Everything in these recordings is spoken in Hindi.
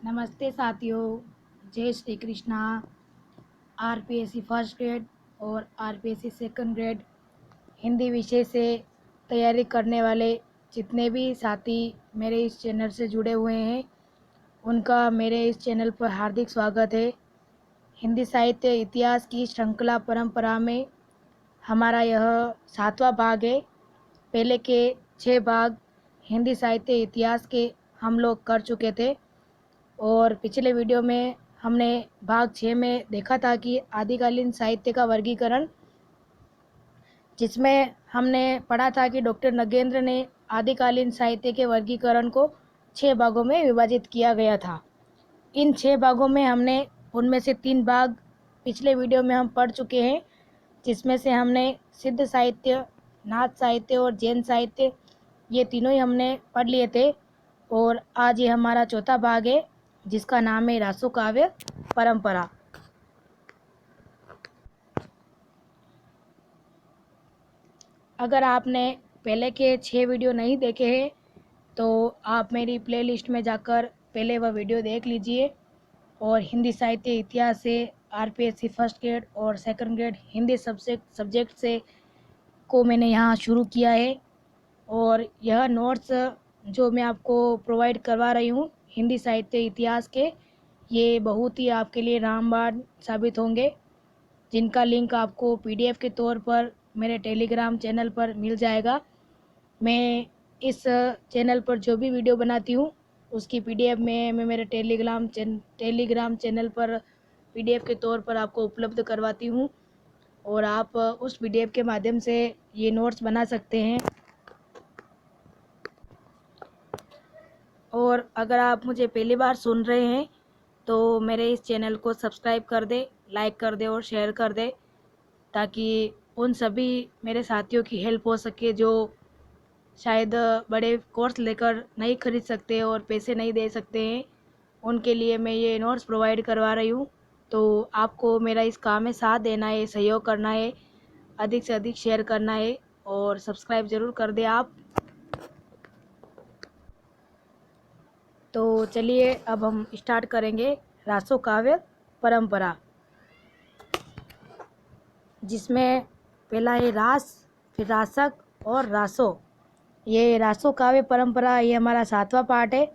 नमस्ते साथियों, जय Shri Krishna. RPSC first grade और आरपीएससी सेकंड ग्रेड हिंदी विषय से तैयारी करने वाले जितने भी साथी मेरे इस चैनल से जुड़े हुए हैं, उनका मेरे इस चैनल पर हार्दिक स्वागत है। हिंदी साहित्य इतिहास की श्रृंखला परंपरा में हमारा यह 7वां भाग है। पहले के 6 भाग हिंदी साहित्य इतिहास के हम लोग कर चुके थे और पिछले वीडियो में हमने भाग 6 में देखा था कि आदिकालीन साहित्य का वर्गीकरण, जिसमें हमने पढ़ा था कि डॉक्टर नगेंद्र ने आदिकालीन साहित्य के वर्गीकरण को 6 भागों में विभाजित किया गया था। इन 6 भागों में हमने उनमें से 3 भाग पिछले वीडियो में हम पढ़ चुके हैं, जिसमें से हमने सिद्ध साहित्य, नाथ साहित्य और जैन साहित्य, ये तीनों ही हमने पढ़ लिए थे। और आज ये हमारा चौथा भाग है, जिसका नाम है रासो काव्य परंपरा। अगर आपने पहले के 6 वीडियो नहीं देखे हैं तो आप मेरी प्लेलिस्ट में जाकर पहले वह वीडियो देख लीजिए। और हिंदी साहित्य इतिहास से आरपीएससी फर्स्ट ग्रेड और सेकंड ग्रेड हिंदी सब्जेक्ट से को मैंने यहाँ शुरू किया है। और यह नोट्स जो मैं आपको प्रोवाइड करवा रही हूँ हिंदी साहित्य इतिहास के, ये बहुत ही आपके लिए रामबाण साबित होंगे, जिनका लिंक आपको पीडीएफ के तौर पर मेरे टेलीग्राम चैनल पर मिल जाएगा। मैं इस चैनल पर जो भी वीडियो बनाती हूँ उसकी पीडीएफ मैं मेरे टेलीग्राम चैनल पर पीडीएफ के तौर पर आपको उपलब्ध करवाती हूँ और आप उस पीडीएफ के माध्यम से ये नोट्स बना सकते हैं। और अगर आप मुझे पहली बार सुन रहे हैं तो मेरे इस चैनल को सब्सक्राइब कर दे, लाइक कर दे और शेयर कर दे, ताकि उन सभी मेरे साथियों की हेल्प हो सके जो शायद बड़े कोर्स लेकर नहीं खरीद सकते और पैसे नहीं दे सकते हैं। उनके लिए मैं ये नोट्स प्रोवाइड करवा रही हूँ। तो आपको मेरा इस काम में साथ देना है, सहयोग करना है, अधिक से अधिक शेयर करना है और सब्सक्राइब ज़रूर कर दे आप। तो चलिए अब हम स्टार्ट करेंगे रासो काव्य परंपरा, जिसमें पहला है रास, फिर रासक और रासो। ये रासो काव्य परंपरा ये हमारा 7वां पार्ट है।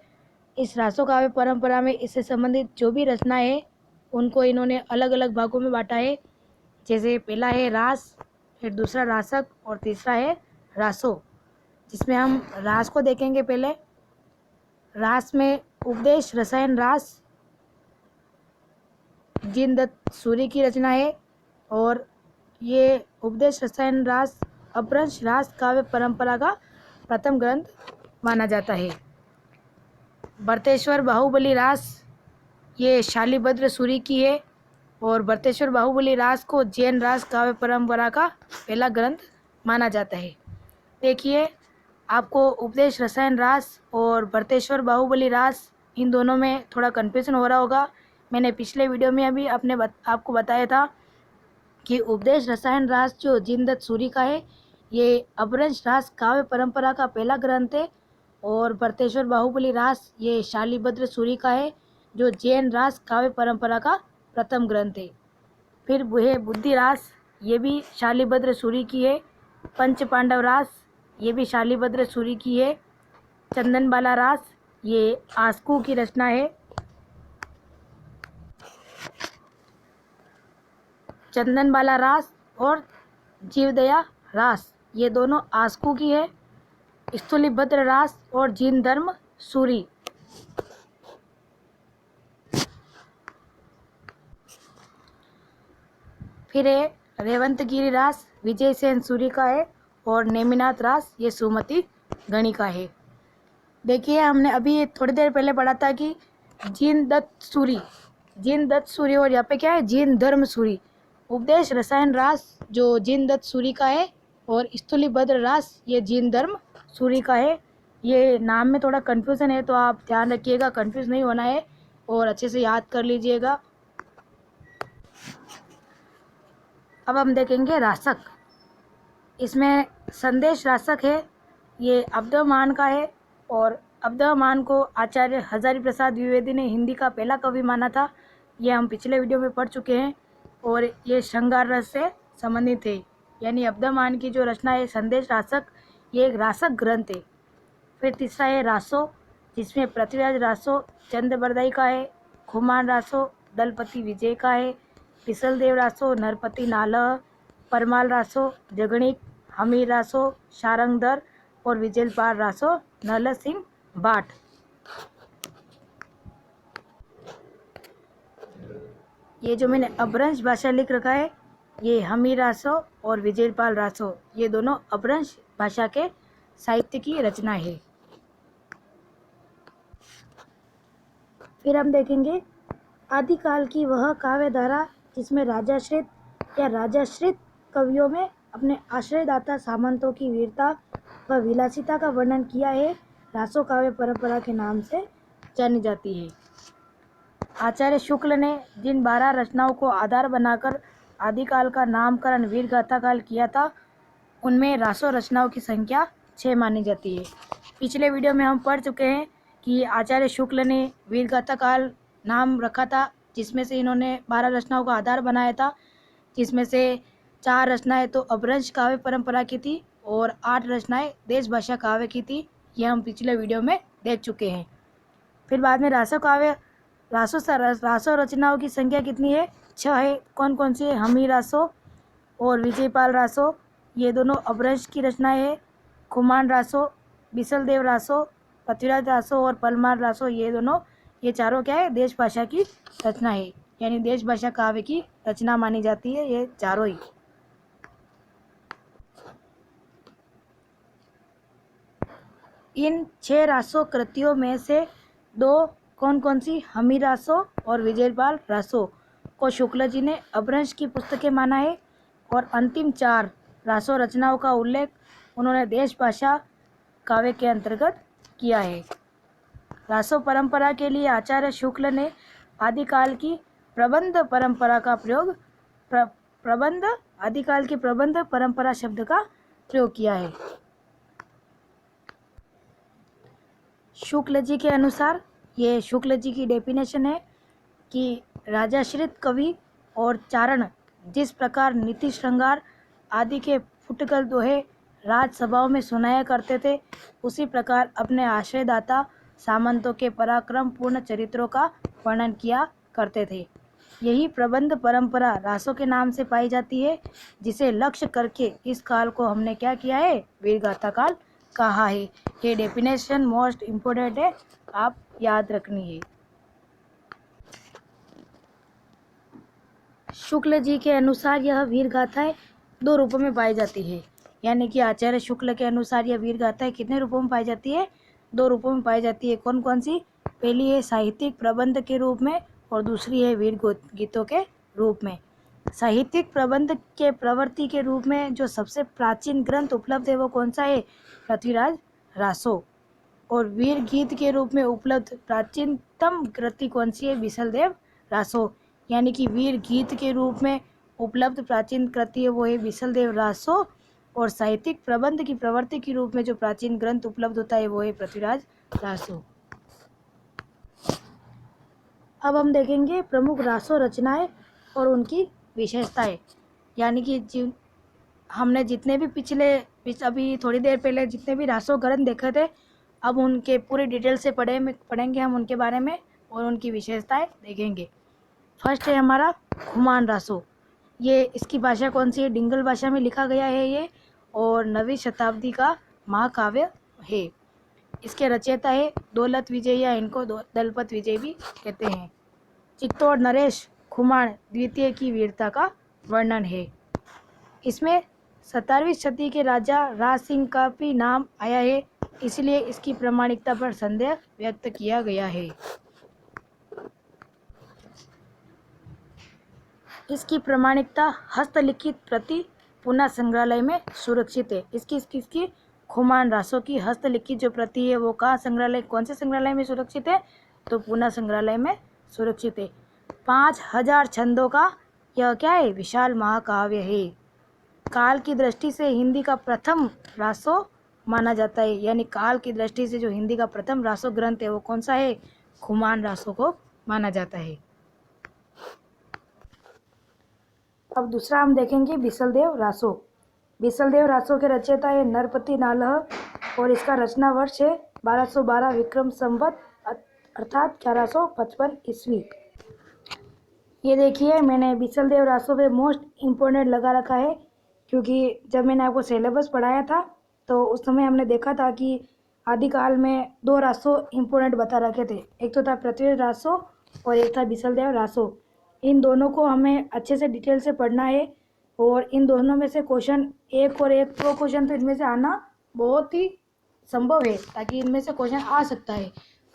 इस रासो काव्य परंपरा में इससे संबंधित जो भी रचनाएं हैं उनको इन्होंने अलग अलग भागों में बांटा है। जैसे पहला है रास, फिर दूसरा रासक और तीसरा है रासो। जिसमें हम रास को देखेंगे। पहले रास में उपदेश रसायन रास जिनदत्त सूरी की रचना है और ये उपदेश रसायन रास अपभ्रंश रास काव्य परंपरा का प्रथम ग्रंथ माना जाता है। भरतेश्वर बाहुबली रास ये शालिभद्र सूरी की है और भरतेश्वर बाहुबली रास को जैन रास काव्य परंपरा का पहला ग्रंथ माना जाता है। देखिए, आपको उपदेश रसायन रास और भरतेश्वर बाहुबली रास इन दोनों में थोड़ा कन्फ्यूजन हो रहा होगा। मैंने पिछले वीडियो में अभी आपको बताया था कि उपदेश रसायन रास जो जिनदत्त सूरी का है, ये अपभ्रंश रास काव्य परंपरा का पहला ग्रंथ है। और भरतेश्वर बाहुबली रास ये शालिभद्र सूरी का है, जो जैन रास काव्य परंपरा का प्रथम ग्रंथ है। फिर है बुद्धि रास, ये भी शालिभद्र सूरी की है। पंच पांडव रास, ये भी शालिभद्र सूरी की है। चंदनबाला रास, ये आस्कू की रचना है। चंदनबाला रास और जीवदया रास, ये दोनों आस्कू की है। स्थूलिभद्र रास और जीन धर्म सूरी। फिर है रेवंतगिरी रास, विजय सेन सूरी का है और नेमिनाथ रास ये सुमति गणी का है। देखिए, हमने अभी थोड़ी देर पहले पढ़ा था कि जीन दत्त सूरी और यहाँ पे क्या है जीन धर्म सूरी। उपदेश रसायन रास जो जीन दत्त सूरी का है और स्थूलिभद्र रास ये जीन धर्म सूरी का है। ये नाम में थोड़ा कन्फ्यूज़न है, तो आप ध्यान रखिएगा, कन्फ्यूज़ नहीं होना है और अच्छे से याद कर लीजिएगा। अब हम देखेंगे रासक। इसमें संदेश रासक है, ये अब्दमान का है और अब्दमान को आचार्य हजारी प्रसाद द्विवेदी ने हिंदी का पहला कवि माना था। ये हम पिछले वीडियो में पढ़ चुके हैं और ये श्रृंगार रस से संबंधित है। यानी अब्दमान की जो रचना है संदेश रासक, ये एक रासक ग्रंथ है। फिर तीसरा है रासो, जिसमें पृथ्वीराज रासो चंद्रबरदाई का है, खुमान रासो दलपति विजय का है, पिसलदेव रासो नरपति नालह, परमाल रासो जगणिक, हमीर रासो शारंगधर और विजयपाल रासो नल सिंह भाट। ये जो मैंने अपभ्रंश भाषा लिख रखा है, ये हमीर रासो और विजयपाल रासो, ये दोनों अपभ्रंश भाषा के साहित्य की रचना है। फिर हम देखेंगे आदिकाल की वह काव्य धारा जिसमें राजाश्रित या राजाश्रित कवियों में अपने आश्रयदाता सामंतों की वीरता व विलासिता का वर्णन किया है, रासो काव्य परंपरा के नाम से जानी जाती है। आचार्य शुक्ल ने जिन 12 रचनाओं को आधार बनाकर आदिकाल का नामकरण वीर गाथा काल किया था, उनमें रासो रचनाओं की संख्या 6 मानी जाती है। पिछले वीडियो में हम पढ़ चुके हैं कि आचार्य शुक्ल ने वीर गाथा काल नाम रखा था, जिसमें से इन्होंने 12 रचनाओं का आधार बनाया था, जिसमें से 4 रचनाएं तो अपभ्रंश काव्य परंपरा की थी और 8 रचनाएं देश भाषा काव्य की थी। ये हम पिछले वीडियो में देख चुके हैं। फिर बाद में रासो रचनाओं की संख्या कितनी है? 6 है। कौन कौन सी है? हमीर रासो और विजयपाल रासो, ये दोनों अपभ्रंश की रचनाएं है। खुमान रासो, बिसलदेव रासो, पृथ्वीराज रासो और परमाल रासो, ये चारों क्या है? देश भाषा की रचना है, यानी देश भाषा काव्य की रचना मानी जाती है ये चारों ही। इन 6 रासो कृतियों में से 2 कौन कौन सी? हमीर रासो और विजयपाल रासो को शुक्ल जी ने अपभ्रंश की पुस्तकें माना है और अंतिम 4 रासो रचनाओं का उल्लेख उन्होंने देश भाषा काव्य के अंतर्गत किया है। रासो परंपरा के लिए आचार्य शुक्ल ने आदिकाल की प्रबंध परंपरा का प्रयोग आदिकाल की प्रबंध परंपरा शब्द का प्रयोग किया है। शुक्ल जी के अनुसार, ये शुक्ल जी की डेफिनेशन है कि राजाश्रित कवि और चारण जिस प्रकार नीति श्रृंगार आदि के फुटकल दोहे राजसभाओं में सुनाया करते थे, उसी प्रकार अपने आश्रयदाता सामंतों के पराक्रम पूर्ण चरित्रों का वर्णन किया करते थे। यही प्रबंध परंपरा रासो के नाम से पाई जाती है, जिसे लक्ष्य करके इस काल को हमने क्या किया है? वीर गाथा काल कहा है। ये डेफिनेशन मोस्ट इम्पोर्टेंट है, आप याद रखनी है। शुक्ल जी के अनुसार यह वीर गाथाएं 2 रूपों में पाई जाती है, यानी कि आचार्य शुक्ल के अनुसार यह वीर गाथाएं कितने रूपों में पाई जाती है? 2 रूपों में पाई जाती है। कौन कौन सी? पहली है साहित्यिक प्रबंध के रूप में और दूसरी है वीर गीतों के रूप में। साहित्यिक प्रबंध के प्रवृत्ति के रूप में जो सबसे प्राचीन ग्रंथ उपलब्ध है वो कौन सा है? पृथ्वीराज रासो। और वीर गीत के रूप में उपलब्ध प्राचीनतम कृति कौन सी है? बिसलदेव रासो। यानी कि वीर गीत के रूप में उपलब्ध प्राचीन कृति है वो है बिसलदेव रासो, और साहित्यिक प्रबंध की प्रवृत्ति के रूप में जो प्राचीन ग्रंथ उपलब्ध होता है वो है पृथ्वीराज रासो। अब हम देखेंगे प्रमुख रासो रचनाएं और उनकी विशेषताएं, यानी कि हमने जितने भी अभी थोड़ी देर पहले जितने भी रासो ग्रंथ देखे थे, अब उनके पूरी डिटेल से पढ़ेंगे हम उनके बारे में और उनकी विशेषताएं देखेंगे। फर्स्ट है हमारा खुमान रासो। ये इसकी भाषा कौन सी है? डिंगल भाषा में लिखा गया है ये, और 9वीं शताब्दी का महाकाव्य है। इसके रचयिता है दौलत विजय, या इनको दलपत विजय भी कहते हैं। चित्तौड़ नरेश खुमान द्वितीय की वीरता का वर्णन है। इसमें 17वीं शती के राजा राज सिंह का भी नाम आया है, इसलिए इसकी प्रामाणिकता पर संदेह व्यक्त किया गया है। इसकी प्रामाणिकता हस्तलिखित प्रति पूना संग्रहालय में सुरक्षित है। इसकी खुमान रासो की हस्तलिखित जो प्रति है वो कौन से संग्रहालय में सुरक्षित है? तो पूना संग्रहालय में सुरक्षित है। 5000 छंदों का यह क्या है? विशाल महाकाव्य है। काल की दृष्टि से हिंदी का प्रथम रासो माना जाता है। यानी काल की दृष्टि से जो हिंदी का प्रथम रासो ग्रंथ है वो कौन सा है? खुमान रासो को माना जाता है। अब दूसरा हम देखेंगे बिसलदेव रासो। बिसलदेव रासो के रचयिता है नरपति नालह और इसका रचना वर्ष है 1212 विक्रम संवत अर्थात 1155 ईस्वी। ये देखिए मैंने बिसलदेव रासो पे मोस्ट इम्पोर्टेंट लगा रखा है, क्योंकि जब मैंने आपको सिलेबस पढ़ाया था तो उस समय हमने देखा था कि आदिकाल में दो रासो इम्पोर्टेंट बता रखे थे। एक तो था पृथ्वी रासो और एक था बिसलदेव रासो। इन दोनों को हमें अच्छे से डिटेल से पढ़ना है और इन दोनों में से क्वेश्चन एक और एक दो क्वेश्चन तो इनमें से आना बहुत ही संभव है, ताकि इनमें से क्वेश्चन आ सकता है।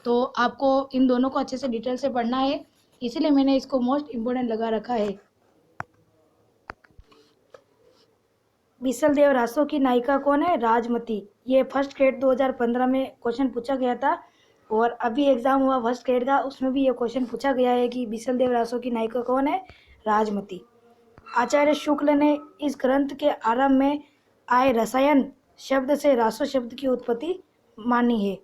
तो आपको इन दोनों को अच्छे से डिटेल से पढ़ना है, इसलिए मैंने इसको मोस्ट इम्पोर्टेंट लगा रखा है। बिसलदेव रासो की नायिका कौन है? राजमती। ये फर्स्ट ग्रेड 2015 में क्वेश्चन पूछा गया था और अभी एग्जाम हुआ फर्स्ट ग्रेड का, उसमें भी ये क्वेश्चन पूछा गया है कि बिसलदेव रासो की नायिका कौन है? राजमती। आचार्य शुक्ल ने इस ग्रंथ के आरंभ में आए रसायन शब्द से रासो शब्द की उत्पत्ति मानी है।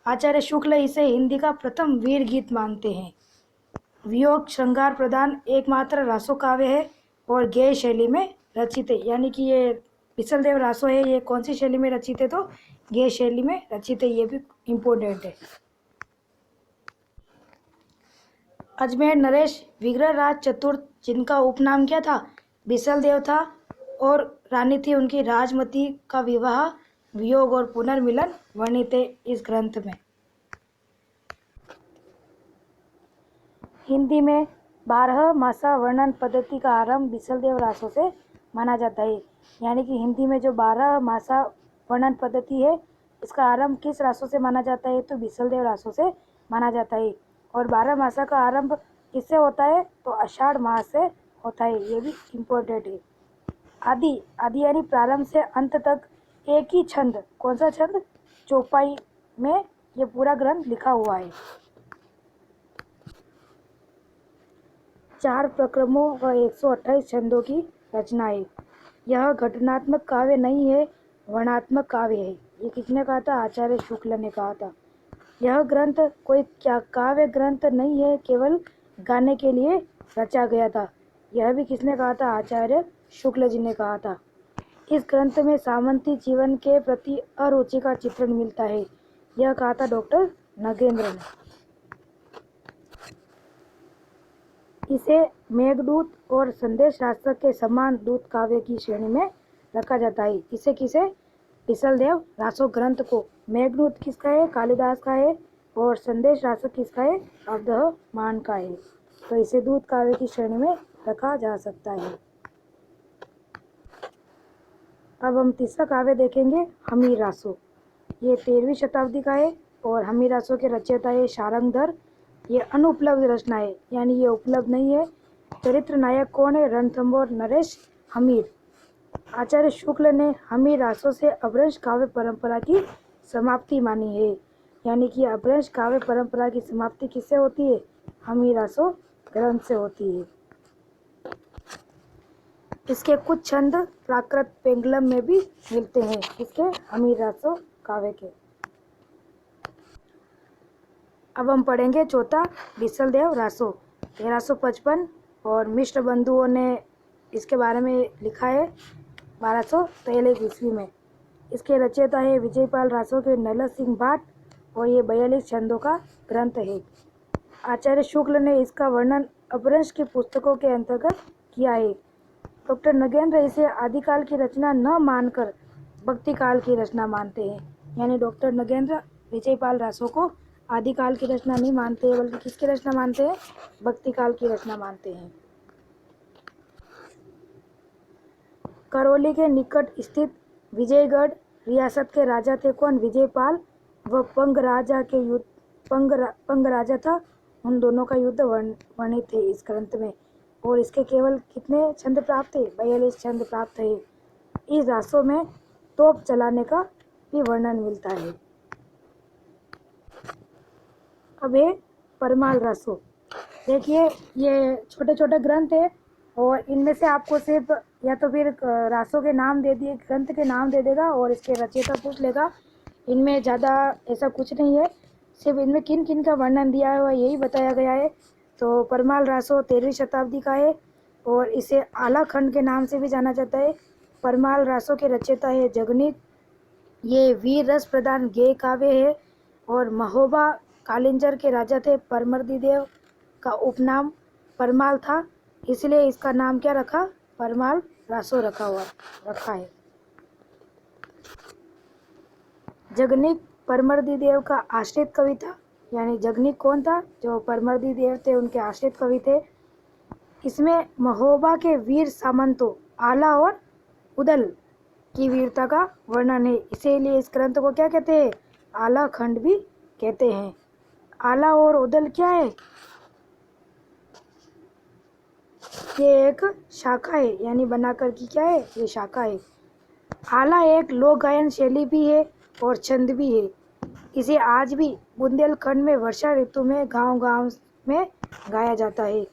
आचार्य शुक्ल इसे हिंदी का प्रथम वीर गीत मानते हैं। वियोग श्रृंगार प्रदान एकमात्र रासो काव्य है और गेय शैली में रचित है। यानी कि ये बिसलदेव रासो है, ये कौन सी शैली में रचित है? तो गेय शैली में रचित है। ये भी इम्पोर्टेंट है। अजमेर नरेश विग्रह राज चतुर्थ, जिनका उपनाम क्या था? बिसलदेव था, और रानी थी उनकी राजमती का विवाह, वियोग और पुनर्मिलन वर्णित है इस ग्रंथ में। हिंदी में 12 मासा वर्णन पद्धति का आरंभ बिसलदेव रासो से माना जाता है। यानी कि हिंदी में जो 12 मासा वर्णन पद्धति है, इसका आरंभ किस रासो से माना जाता है? तो बिसलदेव रासो से माना जाता है। और 12 मासा का आरंभ किससे होता है? तो आषाढ़ मास से होता है। ये भी इम्पोर्टेंट है। आदि आदि यानी प्रारंभ से अंत तक एक ही छंद, कौन सा छंद? चौपाई में ये पूरा ग्रंथ लिखा हुआ है। 4 प्रक्रमों व 128 छंदों की रचना है। यह घटनात्मक काव्य नहीं है, वर्णात्मक काव्य है। ये किसने कहा था? आचार्य शुक्ल ने कहा था। यह ग्रंथ कोई क्या काव्य ग्रंथ नहीं है, केवल गाने के लिए रचा गया था। यह भी किसने कहा था? आचार्य शुक्ल जी ने कहा था। इस ग्रंथ में सामंती जीवन के प्रति अरुचि का चित्रण मिलता है। यह कहा था डॉक्टर नगेंद्र ने। इसे मेघदूत और संदेश शास्त्रक के समान दूत काव्य की श्रेणी में रखा जाता है। इसे किसे? बिसलदेव रासो ग्रंथ को। मेघदूत किसका है? कालिदास का है। और संदेश शास्त्रक किसका है? अवधमान का है। तो इसे दूत काव्य की श्रेणी में रखा जा सकता है। अब हम तीसरा काव्य देखेंगे, हमीर रासो। ये 13वीं शताब्दी का है और हमीर रासो के रचयिता है शारंगधर। ये अनुपलब्ध रचना है, यानी ये उपलब्ध नहीं है। चरित्र नायक कौन है? रणथंभौर नरेश हमीर। आचार्य शुक्ल ने हमीर रासो से अपभ्रंश काव्य परंपरा की समाप्ति मानी है। यानी कि अपभ्रंश काव्य परंपरा की समाप्ति किससे होती है? हमीर रासो ग्रंथ से होती है। इसके कुछ छंद प्राकृत पेंगलम में भी मिलते हैं, इसके हमीर रासो काव्य के। अब हम पढ़ेंगे चौथा बिसलदेव रासो 1355, और मिश्र बंधुओं ने इसके बारे में लिखा है 1243 ईस्वी में। इसके रचयिता है विजयपाल रासो के नलह सिंह भाट और ये 42 छंदों का ग्रंथ है। आचार्य शुक्ल ने इसका वर्णन अपभ्रंश की पुस्तकों के अंतर्गत किया है। डॉक्टर नगेंद्र इसे आदिकाल की रचना न मानकर भक्ति काल की रचना मानते हैं। यानी डॉक्टर नगेंद्र विजयपाल रासो को आदिकाल की रचना नहीं मानते हैं, बल्कि किसकी रचना मानते हैं? भक्ति काल की रचना मानते हैं। करौली के निकट स्थित विजयगढ़ रियासत के राजा थे कौन? विजयपाल। वह पंग राजा के युद्ध पंग राजा था, उन दोनों का युद्ध वर्णित है इस ग्रंथ में। और इसके केवल कितने छंद प्राप्त है? 42 छंद प्राप्त है। इस रासों में तोप चलाने का भी वर्णन मिलता है। अब है परमाल रासो। देखिए ये छोटे छोटे ग्रंथ है और इनमें से आपको सिर्फ या तो फिर रासों के नाम दे दिए, ग्रंथ के नाम दे देगा और इसके रचयिता पूछ लेगा। इनमें ज़्यादा ऐसा कुछ नहीं है, सिर्फ इनमें किन किन का वर्णन दिया है वह यही बताया गया है। तो परमाल रासो 13वीं शताब्दी का है और इसे आला खंड के नाम से भी जाना जाता है। परमाल रासो के रचयिता है जगनीत। ये वीर रस प्रधान गेय काव्य है और महोबा कालिंजर के राजा थे। परमर्दी देव का उपनाम परमाल था, इसलिए इसका नाम क्या रखा, परमाल रासो रखा है। जगनीक परमर्दी देव का आश्रित कवि था, यानी जगनीक कौन था, जो परमर्दी देव थे उनके आश्रित कवि थे। इसमें महोबा के वीर सामंतों आला और उदल की वीरता का वर्णन है, इसीलिए इस ग्रंथ को क्या कहते हैं, आला खंड भी कहते हैं। आला और उदल क्या है, ये एक शाखा है, यानी बनाकर की क्या है, ये शाखा है। आला एक लोक गायन शैली भी है और छंद भी है। इसे आज भी बुंदेलखंड में वर्षा ऋतु में गांव गांव में गाया जाता है।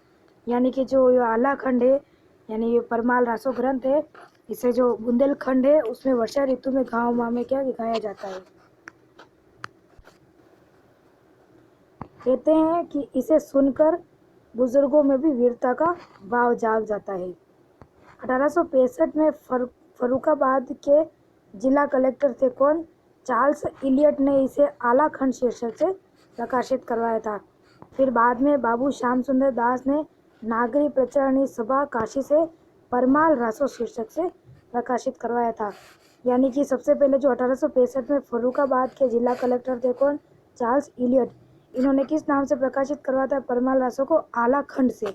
यानी कि जो ये आला खंड है, यानी ये परमाल रासो ग्रंथ है, इसे जो बुंदेलखंड है उसमें वर्षा ऋतु में गांव गांव में क्या गाया जाता है। कहते हैं कि इसे सुनकर बुजुर्गों में भी वीरता का भाव जाग जाता है। 1865 में फर्रुखाबाद के जिला कलेक्टर थे कौन, चार्ल्स इलियट ने इसे आला खंड शीर्षक से प्रकाशित करवाया था। फिर बाद में बाबू श्याम सुंदर दास ने नागरी प्रचारणी सभा काशी से परमाल रासो शीर्षक से प्रकाशित करवाया था। यानी कि सबसे पहले जो 1865 में फर्रुखाबाद के जिला कलेक्टर थे कौन, चार्ल्स इलियट, इन्होंने किस नाम से प्रकाशित करवाया था परमाल रासो को, आला खंड से।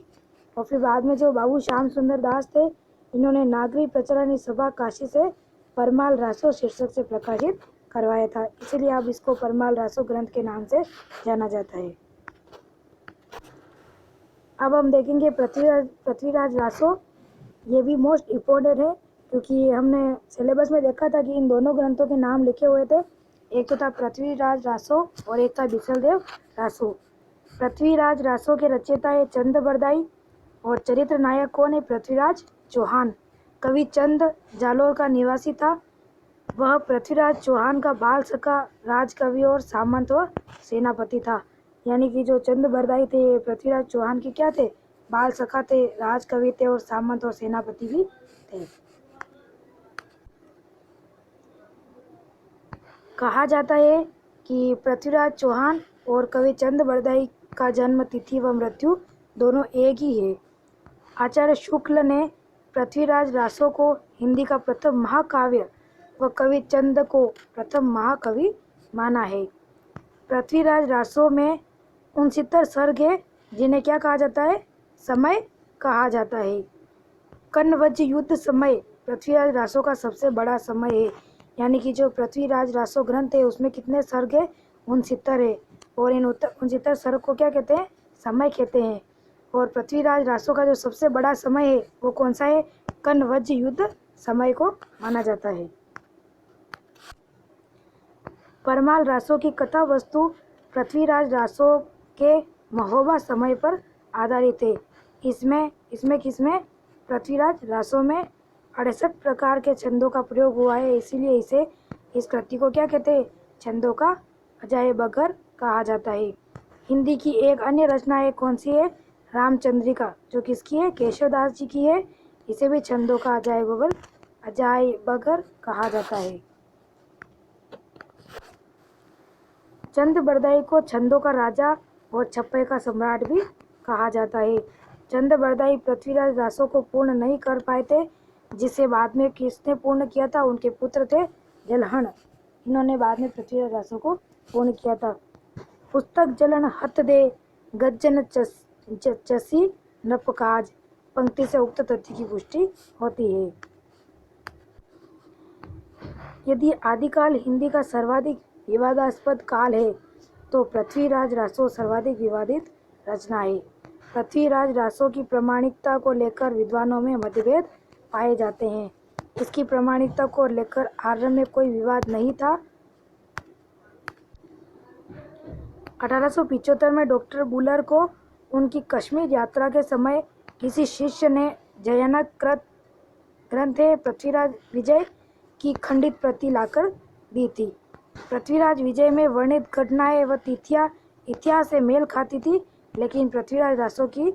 और फिर बाद में जो बाबू श्याम सुंदर दास थे, इन्होंने नागरी प्रचारणी सभा काशी से परमाल रासो शीर्षक से प्रकाशित करवाया था, इसलिए अब इसको परमाल रासो ग्रंथ के नाम से जाना जाता है। अब हम देखेंगे पृथ्वीराज रासो। ये भी मोस्ट इम्पोर्टेंट है, क्योंकि हमने सिलेबस में देखा था कि इन दोनों ग्रंथों के नाम लिखे हुए थे, एक तो था पृथ्वीराज रासो और एक था बिसलदेव रासो। पृथ्वीराज रासो के रचयिता है चंद बरदाई और चरित्र नायक कौन है, पृथ्वीराज चौहान। कवि चंद जालोर का निवासी था। वह पृथ्वीराज चौहान का बाल सखा, राजकवि और सामंत व सेनापति था। यानी कि जो चंद बरदाई थे पृथ्वीराज चौहान के क्या थे, बाल सखा थे, राजकवि थे और सामंत और सेनापति भी थे। कहा जाता है कि पृथ्वीराज चौहान और कवि चंद बरदाई का जन्म तिथि व मृत्यु दोनों एक ही है। आचार्य शुक्ल ने पृथ्वीराज रासो को हिंदी का प्रथम महाकाव्य व कवि चंद को प्रथम महाकवि माना है। पृथ्वीराज रासो में 69 सर्ग है, जिन्हें क्या कहा जाता है, समय कहा जाता है। कन्नवज्र युद्ध समय पृथ्वीराज रासो का सबसे बड़ा समय है। यानी कि जो पृथ्वीराज रासो ग्रंथ है उसमें कितने सर्ग है, 69 है, और इन 69 सर्ग को क्या कहते हैं, समय कहते हैं। और पृथ्वीराज रासो का जो सबसे बड़ा समय है वो कौन सा है, कन्नवज्र युद्ध समय को माना जाता है। परमाल रासो की कथा वस्तु पृथ्वीराज रासो के महोबा समय पर आधारित है। इसमें किसमें, पृथ्वीराज रासो में 68 प्रकार के छंदों का प्रयोग हुआ है, इसीलिए इसे इस कृति को क्या कहते हैं, छंदों का अजायब घर कहा जाता है। हिंदी की एक अन्य रचना है, कौन सी है, रामचंद्रिका, जो किसकी है, केशवदास जी की है। इसे भी छंदों का अजायब घर कहा जाता है। चंद बरदाई को छंदों का राजा और छप्पे का सम्राट भी कहा जाता है। चंद बरदाई पृथ्वीराज रासो को पूर्ण नहीं कर पाए थे, जिसे बाद में किसने पूर्ण किया था, उनके पुत्र थे जलहण। इन्होंने बाद में पृथ्वीराज रासो को पूर्ण किया था। पुस्तक जलन हत दे गज्जन चसी नपकाज, पंक्ति से उक्त तथ्य की पुष्टि होती है। यदि आदिकाल हिंदी का सर्वाधिक विवादास्पद काल है तो पृथ्वीराज रासो सर्वाधिक विवादित रचना है। पृथ्वीराज रासो की प्रामाणिकता को लेकर विद्वानों में मतभेद पाए जाते हैं। इसकी प्रामाणिकता को लेकर आरंभ में कोई विवाद नहीं था। 1875 में डॉक्टर बुलर को उनकी कश्मीर यात्रा के समय किसी शिष्य ने जयनकृत ग्रंथ है पृथ्वीराज विजय की खंडित प्रति लाकर दी थी। पृथ्वीराज विजय में वर्णित घटनाएं व तिथियां इतिहास से मेल खाती थी, लेकिन पृथ्वीराज रासो की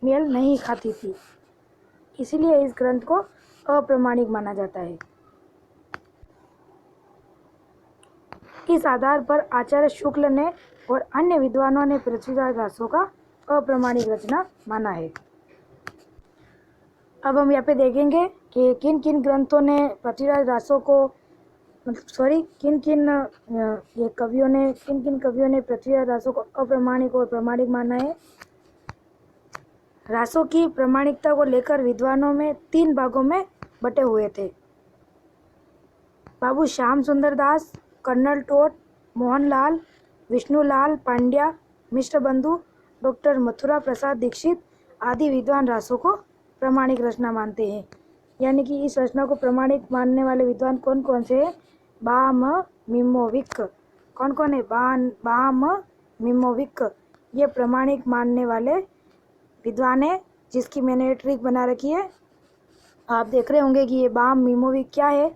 मेल नहीं खाती थी, इसलिए इस ग्रंथ को अप्रामाणिक माना जाता है। इस आधार पर आचार्य शुक्ल ने और अन्य विद्वानों ने पृथ्वीराज रासो का अप्रामाणिक रचना माना है। अब हम यहाँ पे देखेंगे कि किन किन ग्रंथों ने पृथ्वीराज रासो को किन किन कवियों ने पृथ्वीराज रासो को अप्रामाणिक और प्रामाणिक माना है। रासो की प्रामाणिकता को लेकर विद्वानों में 3 भागों में बटे हुए थे। बाबू श्याम सुंदर दास, कर्नल टोट, मोहनलाल, विष्णुलाल पांड्या, मिश्र बंधु, डॉक्टर मथुरा प्रसाद दीक्षित आदि विद्वान रासो को प्रामाणिक रचना मानते हैं। यानी कि इस रचना को प्रामाणिक मानने वाले विद्वान कौन कौन से हैं? बाम-मिमोविक। कौन कौन है? बाम-मिमोविक ये प्रामाणिक मानने वाले विद्वान है, जिसकी मैंने ट्रिक बना रखी है। आप देख रहे होंगे कि ये बाम-मिमोविक क्या है।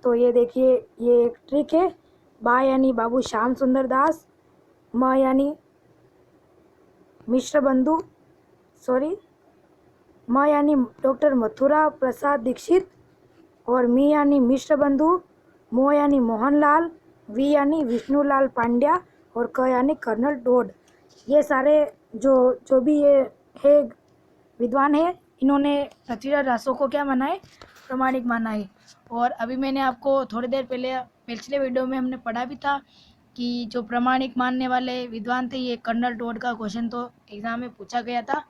तो ये देखिए, ये एक ट्रिक है। बा यानी बाबू श्याम सुंदर दास, म यानी मिश्र बंधु, म यानी डॉक्टर मथुरा प्रसाद दीक्षित, और मी यानी मिश्र बंधु, मो यानी मोहनलाल, वी यानी विष्णुलाल पांड्या और क यानी कर्नल टोड। ये सारे जो भी ये है विद्वान है, इन्होंने पृथ्वीराज रासो को क्या माना है? प्रामाणिक माना है। और अभी मैंने आपको थोड़ी देर पहले पिछले वीडियो में हमने पढ़ा भी था कि जो प्रामाणिक मानने वाले विद्वान थे, ये कर्नल टोड का क्वेश्चन तो एग्ज़ाम में पूछा गया था।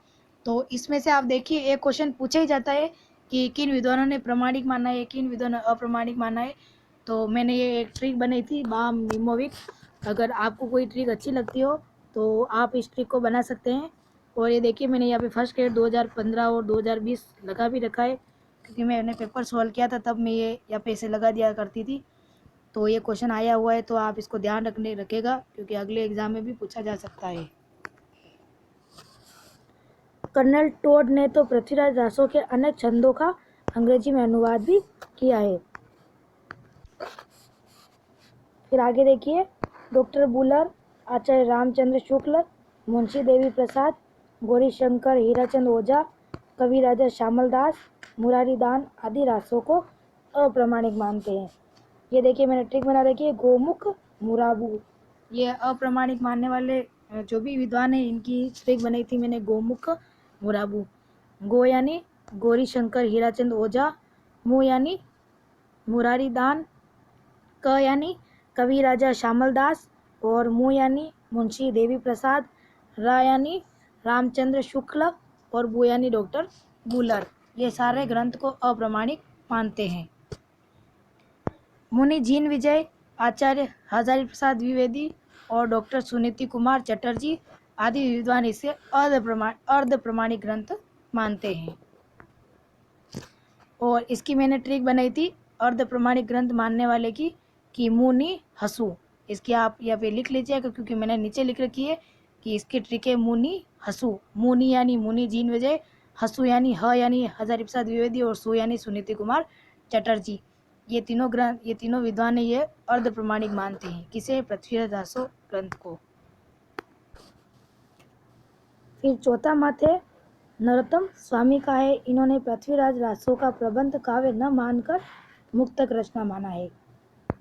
तो इसमें से आप देखिए, एक क्वेश्चन पूछा ही जाता है कि किन विद्वानों ने प्रामाणिक माना है, किन विद्वानों ने अप्रामाणिक माना है। तो मैंने ये एक ट्रिक बनाई थी, बाम-मिमोविक। अगर आपको कोई ट्रिक अच्छी लगती हो तो आप इस ट्रिक को बना सकते हैं। और ये देखिए, मैंने यहाँ पे फर्स्ट ग्रेड 2015 और 2020 लगा भी रखा है, क्योंकि मैंने पेपर सॉल्व किया था तब मैं ये यहाँ पे इसे लगा दिया करती थी। तो ये क्वेश्चन आया हुआ है, तो आप इसको ध्यान रखेगा, क्योंकि अगले एग्ज़ाम में भी पूछा जा सकता है। कर्नल टोड ने तो पृथ्वीराज रासो के अनेक छंदों का अंग्रेजी में अनुवाद भी किया है। फिर आगे देखिए, डॉक्टर बुलर, आचार्य रामचंद्र शुक्ल, मुंशी देवी प्रसाद, गौरीशंकर हीराचंद ओझा, कवि राजा श्यामल दास, मुरारी दान आदि रासों को अप्रामाणिक मानते हैं। ये देखिए, मैंने ट्रिक बना रखी है, गोमुख मुराबू। ये अप्रामाणिक मानने वाले जो भी विद्वान हैं, इनकी ट्रिक बनाई थी मैंने, गोमुख मुराबू। गो यानी गौरीशंकर हीराचंद ओझा, मु यानी मुरारी दान, क यानी कवि राजा श्यामल दास, और मु यानी मुंशी देवी प्रसाद, रा यानी रामचंद्र शुक्ल, और बू यानी डॉक्टर बुलर। ये सारे ग्रंथ को अप्रामाणिक मानते हैं। मुनि जीन विजय, आचार्य हजारी प्रसाद द्विवेदी और डॉक्टर सुनीति कुमार चटर्जी आदि विद्वान इसे अर्ध प्रमाणिक ग्रंथ मानते हैं। और इसकी मैंने ट्रिक बनाई थी अर्ध प्रमाणिक ग्रंथ मानने वाले की, कि मुनि हसु। इसकी आप यहाँ पे लिख लीजिएगा, क्योंकि मैंने नीचे लिख रखी है कि इसकी ट्रिक है मुनि हसु। मुनि यानी मुनि जीन विजय, हसु यानी ह यानी हजारी प्रसाद द्विवेदी, और सु यानी सुनीति कुमार चटर्जी। ये तीनों विद्वान ये अर्ध प्रमाणिक मानते हैं। किसे? पृथ्वीराज रासो ग्रंथ को। फिर चौथा मत है नरोत्तम स्वामी का है। इन्होंने पृथ्वीराज रासो का प्रबंध काव्य न मानकर मुक्तक रचना माना है।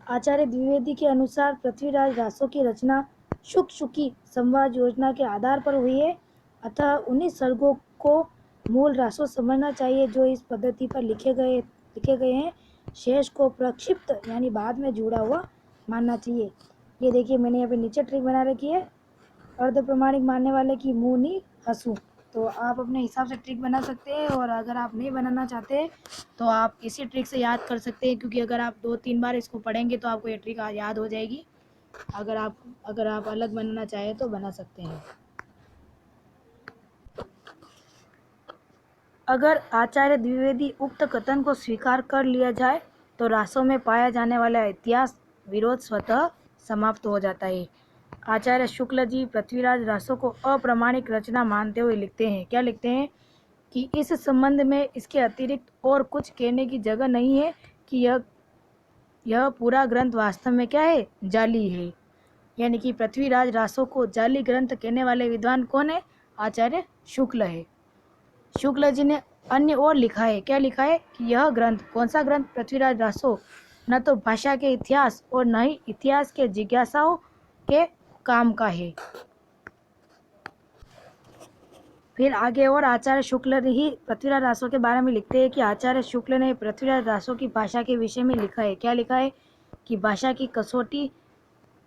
आचार्य द्विवेदी के अनुसार पृथ्वीराज रासो की रचना शुक-शुकी संवाद योजना के आधार पर हुई है, अतः उन्हीं सर्गों को मूल रासो समझना चाहिए जो इस पद्धति पर लिखे गए हैं। शेष को प्रक्षिप्त यानी बाद में जुड़ा हुआ मानना चाहिए। ये देखिए, मैंने यहाँ पे नीचे ट्रिक बना रखी है, अर्ध प्रमाणिक मानने वाले की मुनि हसु। तो आप अपने हिसाब से ट्रिक बना सकते हैं, और अगर आप नहीं बनाना चाहते तो आप इसी ट्रिक से याद कर सकते हैं, क्योंकि अगर आप 2-3 बार इसको पढ़ेंगे तो आपको ये ट्रिक याद हो जाएगी। अगर आप अलग बनाना चाहें तो बना सकते हैं। अगर आचार्य द्विवेदी उक्त कथन को स्वीकार कर लिया जाए तो रासों में पाया जाने वाला इतिहास विरोध स्वतः समाप्त हो जाता है। आचार्य शुक्ल जी पृथ्वीराज रासो को अप्रामाणिक रचना मानते हुए लिखते हैं। क्या लिखते हैं? कि इस संबंध में इसके अतिरिक्त और कुछ कहने की जगह नहीं है कि यह पूरा ग्रंथ वास्तव में क्या है, जाली है। यानी कि पृथ्वीराज रासो को जाली ग्रंथ कहने वाले विद्वान कौन है, आचार्य शुक्ल है। शुक्ल जी ने अन्य और लिखा है, क्या लिखा है कि यह ग्रंथ, कौन सा ग्रंथ, पृथ्वीराज रासो, न तो भाषा के इतिहास और न ही इतिहास के जिज्ञासाओं के काम का है। फिर आगे और आचार्य शुक्ल ही पृथ्वीराज रासो के बारे में लिखते हैं कि आचार्य शुक्ल ने पृथ्वीराज रासो की भाषा के विषय में लिखा है, क्या लिखा है कि भाषा की कसौटी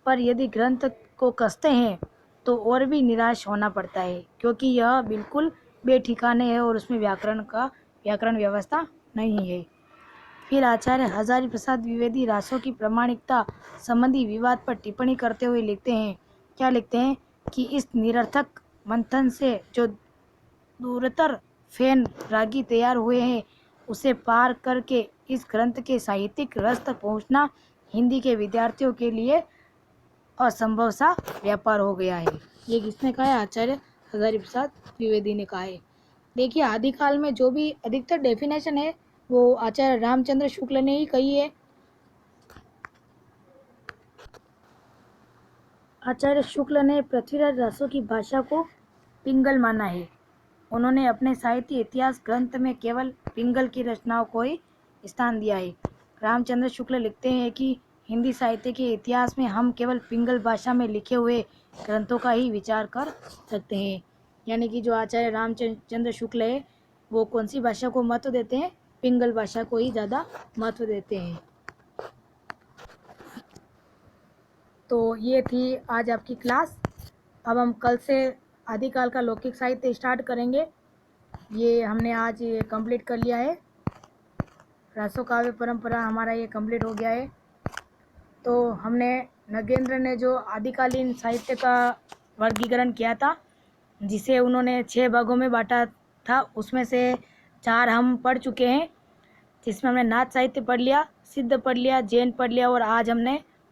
पर यदि ग्रंथ को कसते हैं तो और भी निराश होना पड़ता है, क्योंकि यह बिल्कुल बेठिकाने है और उसमें व्याकरण व्यवस्था नहीं है। फिर आचार्य हजारी प्रसाद द्विवेदी रासो की प्रामाणिकता संबंधी विवाद पर टिप्पणी करते हुए लिखते हैं, क्या लिखते हैं कि इस निरर्थक मंथन से जो दूरतर फैन रागी तैयार हुए हैं, उसे पार करके इस ग्रंथ के साहित्यिक रस तक पहुंचना हिंदी के विद्यार्थियों के लिए असंभव सा व्यापार हो गया है। ये किसने कहा है, आचार्य हजारी प्रसाद द्विवेदी ने कहा है। देखिए आदिकाल में जो भी अधिकतर डेफिनेशन है वो आचार्य रामचंद्र शुक्ल ने ही कही है। आचार्य शुक्ल ने पृथ्वीराज रासो की भाषा को पिंगल माना है। उन्होंने अपने साहित्य इतिहास ग्रंथ में केवल पिंगल की रचनाओं को ही स्थान दिया है। रामचंद्र शुक्ल लिखते हैं कि हिंदी साहित्य के इतिहास में हम केवल पिंगल भाषा में लिखे हुए ग्रंथों का ही विचार कर सकते हैं। यानी कि जो आचार्य रामचंद्र शुक्ल है वो कौन सी भाषा को महत्व देते हैं, पिंगल भाषा को ही ज़्यादा महत्व देते हैं। तो ये थी आज आपकी क्लास। अब हम कल से आदिकाल का लौकिक साहित्य स्टार्ट करेंगे। ये हमने आज ये कंप्लीट कर लिया है, रासो काव्य परंपरा हमारा ये कंप्लीट हो गया है। तो हमने नगेंद्र ने जो आदिकालीन साहित्य का वर्गीकरण किया था, जिसे उन्होंने 6 भागों में बांटा था, उसमें से 4 हम पढ़ चुके हैं, जिसमें हमने नाथ साहित्य पढ़ लिया, सिद्ध पढ़ लिया, जैन पढ़ लिया और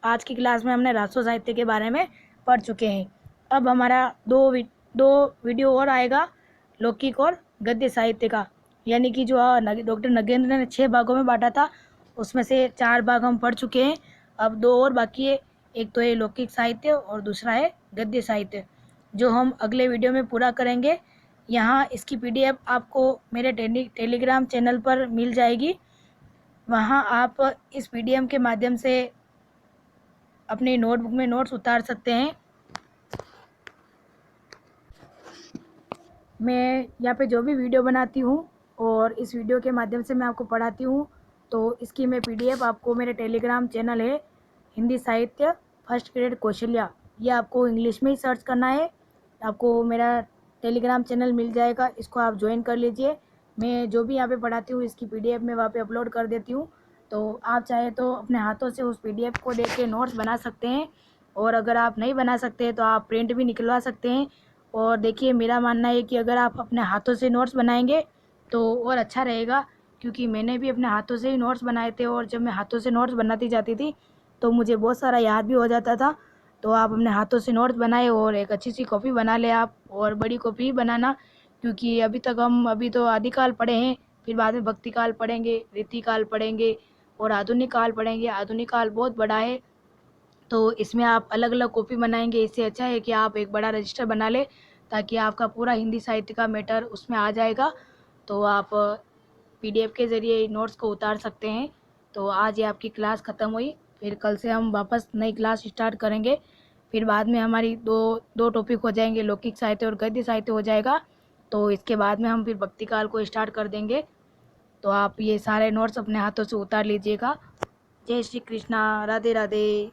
आज की क्लास में हमने रासो साहित्य के बारे में पढ़ चुके हैं। अब हमारा दो वीडियो और आएगा लौकिक और गद्य साहित्य का। यानी कि जो डॉक्टर नगेंद्र ने 6 भागों में बांटा था उसमें से 4 भाग हम पढ़ चुके हैं। अब 2 और बाकी है, एक तो है लौकिक साहित्य और दूसरा है गद्य साहित्य, जो हम अगले वीडियो में पूरा करेंगे। यहाँ इसकी PDF आपको मेरे टेलीग्राम चैनल पर मिल जाएगी। वहाँ आप इस PDF के माध्यम से अपनी नोटबुक में नोट्स उतार सकते हैं। मैं यहाँ पे जो भी वीडियो बनाती हूँ और इस वीडियो के माध्यम से मैं आपको पढ़ाती हूँ, तो इसकी मैं PDF आपको मेरे टेलीग्राम चैनल है हिंदी साहित्य फर्स्ट ग्रेड कौशल्या, ये आपको इंग्लिश में ही सर्च करना है, आपको मेरा टेलीग्राम चैनल मिल जाएगा, इसको आप ज्वाइन कर लीजिए। मैं जो भी यहाँ पे पढ़ाती हूँ इसकी PDF मैं वहाँ पे अपलोड कर देती हूँ, तो आप चाहे तो अपने हाथों से उस PDF को देख के नोट्स बना सकते हैं, और अगर आप नहीं बना सकते तो आप प्रिंट भी निकलवा सकते हैं। और देखिए मेरा मानना है कि अगर आप अपने हाथों से नोट्स बनाएंगे तो और अच्छा रहेगा, क्योंकि मैंने भी अपने हाथों से ही नोट्स बनाए थे, और जब मैं हाथों से नोट्स बनाती जाती थी तो मुझे बहुत सारा याद भी हो जाता था। तो आप अपने हाथों से नोट्स बनाए और एक अच्छी सी कॉपी बना ले आप, और बड़ी कॉपी ही बनाना, क्योंकि अभी तो आदिकाल पढ़े हैं, फिर बाद में भक्ति काल पढ़ेंगे, रीतिकाल पढ़ेंगे और आधुनिक काल पढ़ेंगे। आधुनिक काल बहुत बड़ा है, तो इसमें आप अलग अलग कॉपी बनाएंगे। इससे अच्छा है कि आप एक बड़ा रजिस्टर बना ले, ताकि आपका पूरा हिंदी साहित्य का मैटर उसमें आ जाएगा, तो आप PDF के ज़रिए नोट्स को उतार सकते हैं। तो आज ये आपकी क्लास ख़त्म हुई, फिर कल से हम वापस नई क्लास स्टार्ट करेंगे। फिर बाद में हमारी दो टॉपिक हो जाएंगे, लौकिक साहित्य और गद्य साहित्य हो जाएगा। तो इसके बाद में हम फिर भक्ति काल को स्टार्ट कर देंगे। तो आप ये सारे नोट्स अपने हाथों से उतार लीजिएगा। जय श्री कृष्णा, राधे राधे।